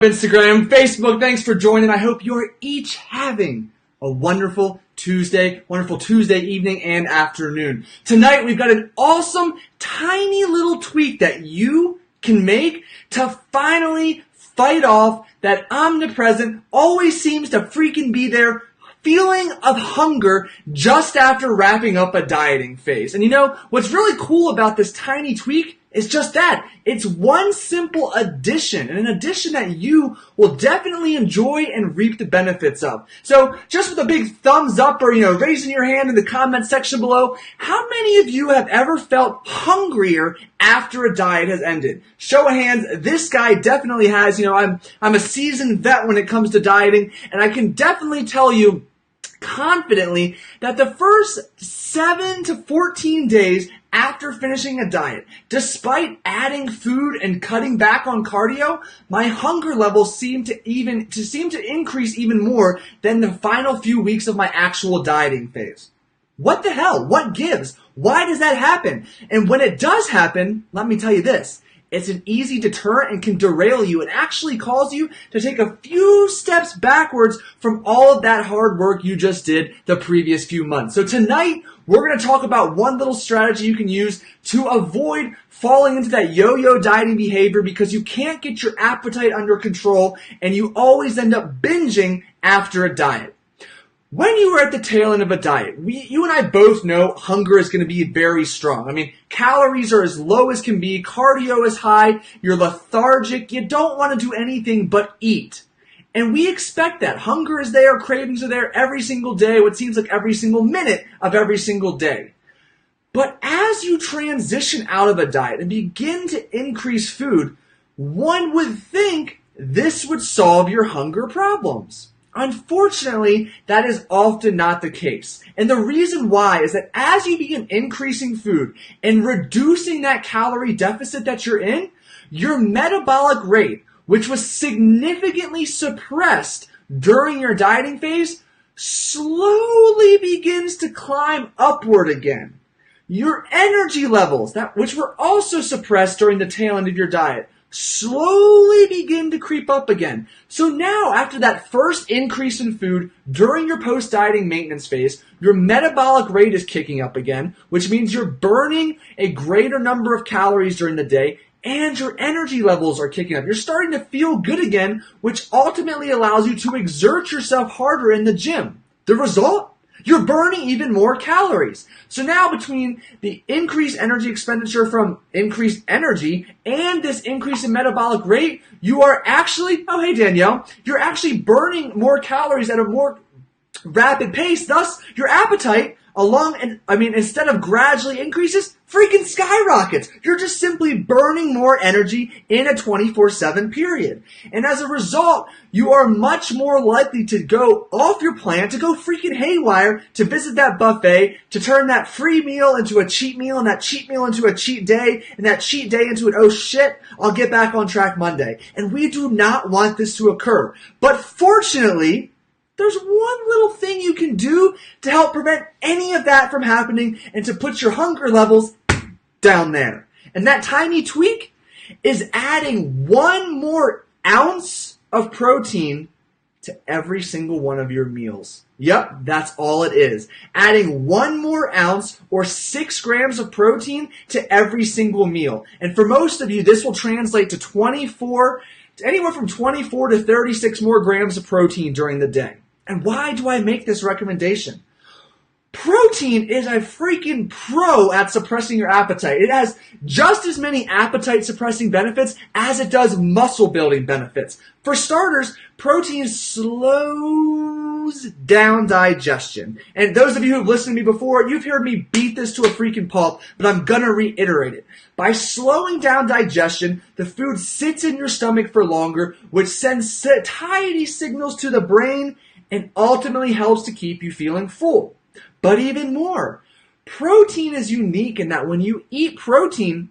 Instagram, Facebook, thanks for joining. I hope you're each having a wonderful Tuesday evening and afternoon. Tonight we've got an awesome, tiny little tweak that you can make to finally fight off that omnipresent, always seems to freaking be there feeling of hunger just after wrapping up a dieting phase. And you know, what's really cool about this tiny tweak is just that. It's one simple addition, and an addition that you will definitely enjoy and reap the benefits of. So just with a big thumbs up or, raising your hand in the comment section below, how many of you have ever felt hungrier after a diet has ended? Show of hands, this guy definitely has. I'm a seasoned vet when it comes to dieting, and I can definitely tell you confidently that the first 7 to 14 days after finishing a diet, despite adding food and cutting back on cardio, my hunger levels seem to increase even more than the final few weeks of my actual dieting phase. What the hell? What gives? Why does that happen? And when it does happen, let me tell you this. It's an easy deterrent and can derail you and actually cause you to take a few steps backwards from all of that hard work you just did the previous few months. So tonight, we're going to talk about one little strategy you can use to avoid falling into that yo-yo dieting behavior because you can't get your appetite under control and you always end up binging after a diet. When you are at the tail end of a diet, you and I both know hunger is going to be very strong. I mean, calories are as low as can be, cardio is high, you're lethargic, you don't want to do anything but eat. And we expect that. Hunger is there, cravings are there every single day, what seems like every single minute of every single day. But as you transition out of a diet and begin to increase food, one would think this would solve your hunger problems. Unfortunately, that is often not the case. And the reason why is that as you begin increasing food and reducing that calorie deficit that you're in, your metabolic rate, which was significantly suppressed during your dieting phase, slowly begins to climb upward again. Your energy levels, which were also suppressed during the tail end of your diet, slowly begin to creep up again. So now, after that first increase in food during your post-dieting maintenance phase, your metabolic rate is kicking up again, which means you're burning a greater number of calories during the day, and your energy levels are kicking up. You're starting to feel good again, which ultimately allows you to exert yourself harder in the gym. The result? You're burning even more calories. So now between the increased energy expenditure from increased energy and this increase in metabolic rate, you are actually, oh hey Danielle, you're actually burning more calories at a more rapid pace. Thus, your appetite instead of gradually increases, freaking skyrockets. You're just simply burning more energy in a 24/7 period. And as a result, you are much more likely to go off your plan, to go freaking haywire, to visit that buffet, to turn that free meal into a cheat meal, and that cheat meal into a cheat day, and that cheat day into an, oh shit, I'll get back on track Monday. And we do not want this to occur. But fortunately, there's one little thing you can do to help prevent any of that from happening and to put your hunger levels down there. And that tiny tweak is adding 1 more ounce of protein to every single one of your meals. Yep, that's all it is. Adding 1 more ounce or 6 grams of protein to every single meal. And for most of you, this will translate to anywhere from 24 to 36 more grams of protein during the day. And why do I make this recommendation? Protein is a freaking pro at suppressing your appetite. It has just as many appetite suppressing benefits as it does muscle building benefits. For starters, protein slows down digestion. And those of you who've listened to me before, you've heard me beat this to a freaking pulp, but I'm gonna reiterate it. By slowing down digestion, the food sits in your stomach for longer, which sends satiety signals to the brain and ultimately helps to keep you feeling full. But even more, protein is unique in that when you eat protein,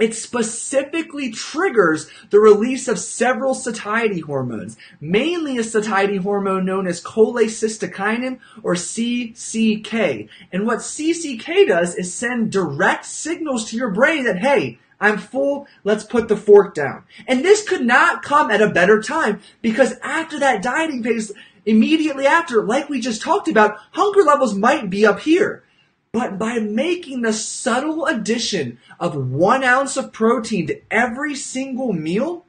it specifically triggers the release of several satiety hormones, mainly a satiety hormone known as cholecystokinin or CCK. And what CCK does is send direct signals to your brain that, hey, I'm full, let's put the fork down. And this could not come at a better time, because after that dieting phase, immediately after, like we just talked about, hunger levels might be up here. But by making the subtle addition of 1 ounce of protein to every single meal,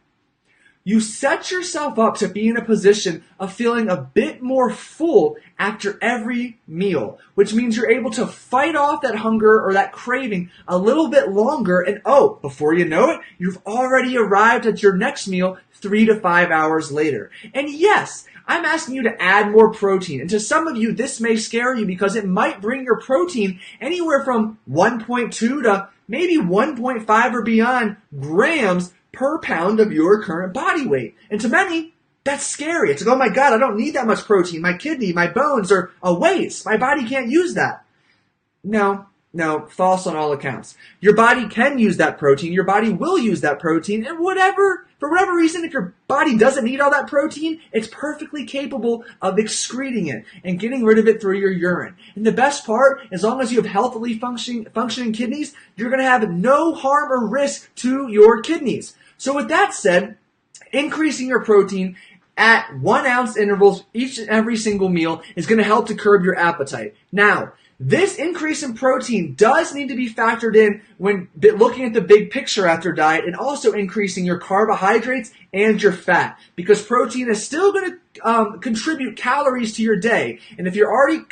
you set yourself up to be in a position of feeling a bit more full after every meal, which means you're able to fight off that hunger or that craving a little bit longer. And before you know it, you've already arrived at your next meal 3 to 5 hours later. And yes, I'm asking you to add more protein. And to some of you, this may scare you because it might bring your protein anywhere from 1.2 to maybe 1.5 or beyond grams per pound of your current body weight. And to many, that's scary. It's like, oh my God, I don't need that much protein. My kidney, my bones are a waste. My body can't use that. No, false on all accounts. Your body can use that protein. Your body will use that protein. And for whatever reason, if your body doesn't need all that protein, it's perfectly capable of excreting it and getting rid of it through your urine. And the best part, as long as you have healthily functioning kidneys, you're going to have no harm or risk to your kidneys. So with that said, increasing your protein at 1 ounce intervals each and every single meal is going to help to curb your appetite. Now, this increase in protein does need to be factored in when looking at the big picture after diet, and also increasing your carbohydrates and your fat, because protein is still going to contribute calories to your day. And if you're already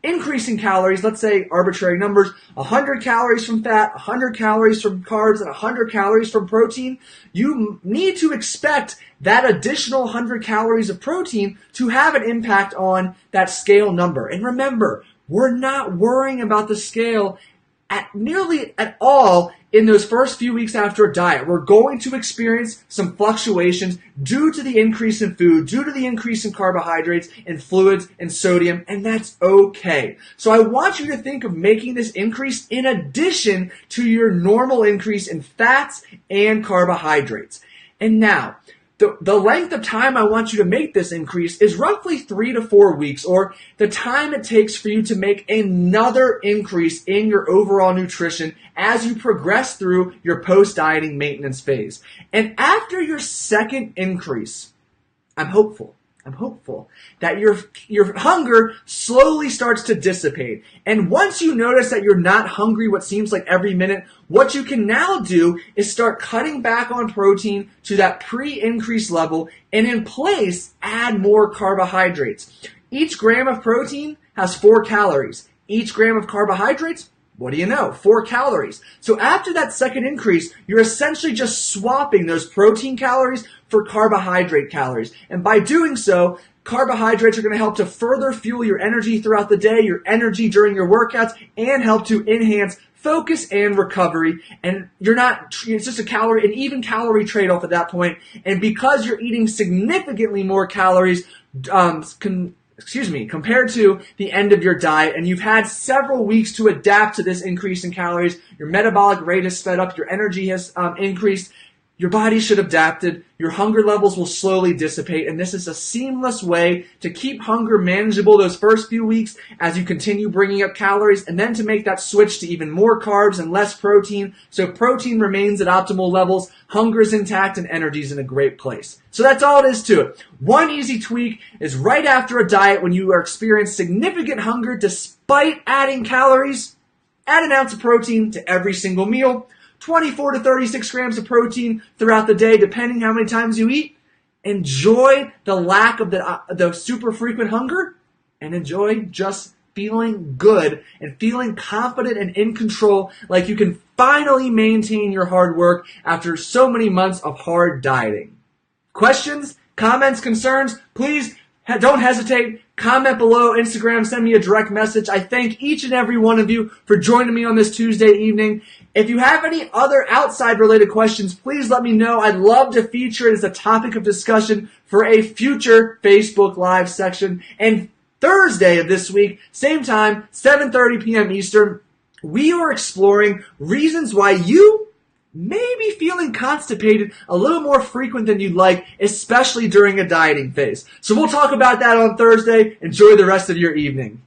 increasing calories, let's say arbitrary numbers, 100 calories from fat, 100 calories from carbs, and 100 calories from protein, you need to expect that additional 100 calories of protein to have an impact on that scale number. And remember, we're not worrying about the scale nearly at all in those first few weeks after a diet. We're going to experience some fluctuations due to the increase in food, due to the increase in carbohydrates and fluids and sodium, and that's okay. So I want you to think of making this increase in addition to your normal increase in fats and carbohydrates. And now, the length of time I want you to make this increase is roughly 3 to 4 weeks, or the time it takes for you to make another increase in your overall nutrition as you progress through your post-dieting maintenance phase. And after your second increase, I'm hopeful that your hunger slowly starts to dissipate. And once you notice that you're not hungry what seems like every minute, what you can now do is start cutting back on protein to that pre-increase level, and in place, add more carbohydrates. Each gram of protein has 4 calories. Each gram of carbohydrates, what do you know? 4 calories. So after that second increase, you're essentially just swapping those protein calories for carbohydrate calories. And by doing so, carbohydrates are going to help to further fuel your energy throughout the day, your energy during your workouts, and help to enhance focus and recovery. And it's just an even calorie trade-off at that point. And because you're eating significantly more calories, compared to the end of your diet, and you've had several weeks to adapt to this increase in calories, your metabolic rate has sped up, your energy has increased, your body should have adapted, your hunger levels will slowly dissipate, and this is a seamless way to keep hunger manageable those first few weeks as you continue bringing up calories, and then to make that switch to even more carbs and less protein, so protein remains at optimal levels, hunger is intact, and energy is in a great place. So that's all it is to it. One easy tweak is right after a diet, when you are experiencing significant hunger despite adding calories, add an ounce of protein to every single meal. 24 to 36 grams of protein throughout the day, depending how many times you eat. Enjoy the lack of the super frequent hunger, and enjoy just feeling good and feeling confident and in control, like you can finally maintain your hard work after so many months of hard dieting. Questions, comments, concerns, please don't hesitate. Comment below, Instagram, send me a direct message. I thank each and every one of you for joining me on this Tuesday evening. If you have any other outside related questions, please let me know. I'd love to feature it as a topic of discussion for a future Facebook Live section. And Thursday of this week, same time, 7:30 p.m. Eastern, we are exploring reasons why you may be feeling constipated a little more frequent than you'd like, especially during a dieting phase. So we'll talk about that on Thursday. Enjoy the rest of your evening.